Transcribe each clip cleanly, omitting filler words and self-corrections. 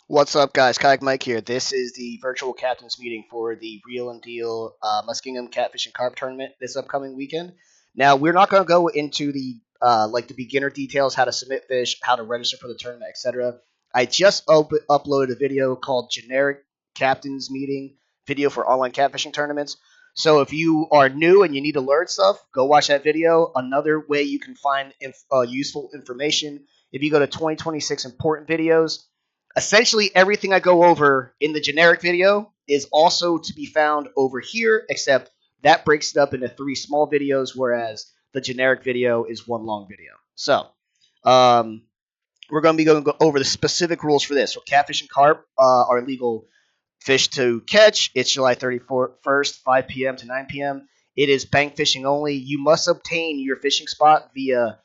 What's up, guys? Kayak Mike here. This is the virtual captains meeting for the ReelnDeal Muskingum Catfish and Carp tournament this upcoming weekend. Now, we're not going to go into the the beginner details, how to submit fish, how to register for the tournament, etc. I just uploaded a video called "Generic Captains Meeting" video for online catfishing tournaments. So if you are new and you need to learn stuff, go watch that video. Another way you can find useful information, if you go to 2026 important videos, essentially everything I go over in the generic video is also to be found over here, except that breaks it up into 3 small videos, whereas the generic video is 1 long video. So, um, we're going to be going over the specific rules for this. So, catfish and carp are legal fish to catch. It's July 31st, 5 p.m. to 9 p.m. It is bank fishing only. You must obtain your fishing spot via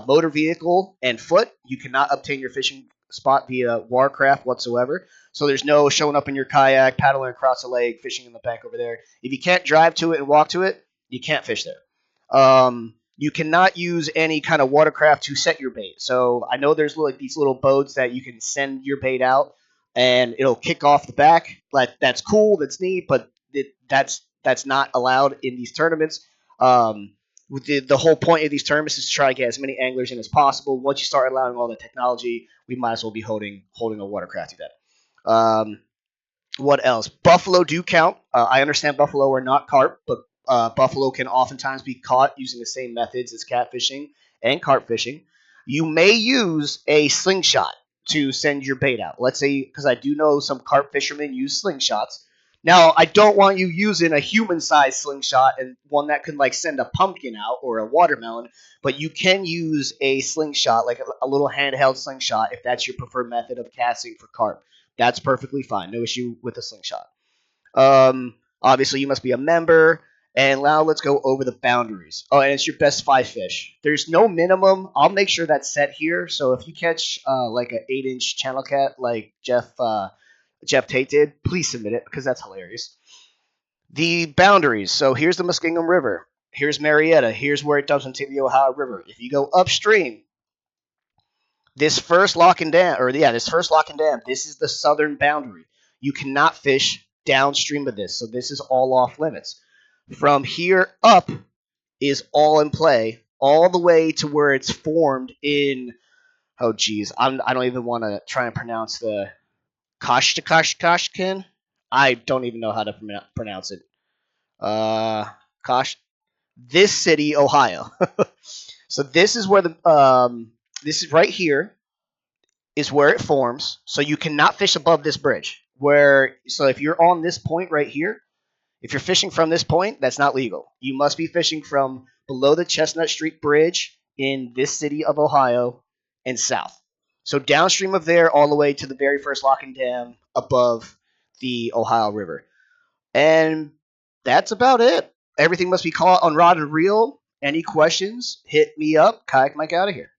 motor vehicle and foot. You cannot obtain your fishing spot via watercraft whatsoever. So there's no showing up in your kayak, paddling across the lake, fishing in the bank over there. If you can't drive to it and walk to it, you can't fish there. You cannot use any kind of watercraft to set your bait. So I know there's like these little boats that you can send your bait out and it'll kick off the back. Like that's cool, that's neat, but that's not allowed in these tournaments. With the whole point of these tournaments is to try to get as many anglers in as possible. Once you start allowing all the technology, we might as well be holding a watercraft event. Um, what else? Buffalo do count. I understand buffalo are not carp, but buffalo can oftentimes be caught using the same methods as catfishing and carp fishing. You may use a slingshot to send your bait out. Let's say, because I do know some carp fishermen use slingshots. Now, I don't want you using a human-sized slingshot and one that can like send a pumpkin out or a watermelon, but you can use a slingshot, like a little handheld slingshot, if that's your preferred method of casting for carp. That's perfectly fine. No issue with a slingshot. Obviously, you must be a member. And now let's go over the boundaries. Oh, and it's your best 5 fish. There's no minimum. I'll make sure that's set here. So if you catch like an 8-inch channel cat like Jeff Tate did, please submit it because that's hilarious. The boundaries. So here's the Muskingum River. Here's Marietta. Here's where it dumps into the Ohio River. If you go upstream, this first lock and dam, this is the southern boundary. You cannot fish downstream of this, so this is all off limits. From here up is all in play, all the way to where it's formed in. Oh, geez, I don't even want to try and pronounce the Koshkin. I don't even know how to pronounce it. Kosh. This city, Ohio. So this is where this is right here is where it forms. So you cannot fish above this bridge. So if you're on this point right here, if you're fishing from this point, that's not legal. You must be fishing from below the Chestnut Street Bridge in this city of Ohio and south. So downstream of there, all the way to the very first lock and dam above the Ohio River. And that's about it. Everything must be caught on rod and reel. Any questions? Hit me up. Kayak Mike out of here.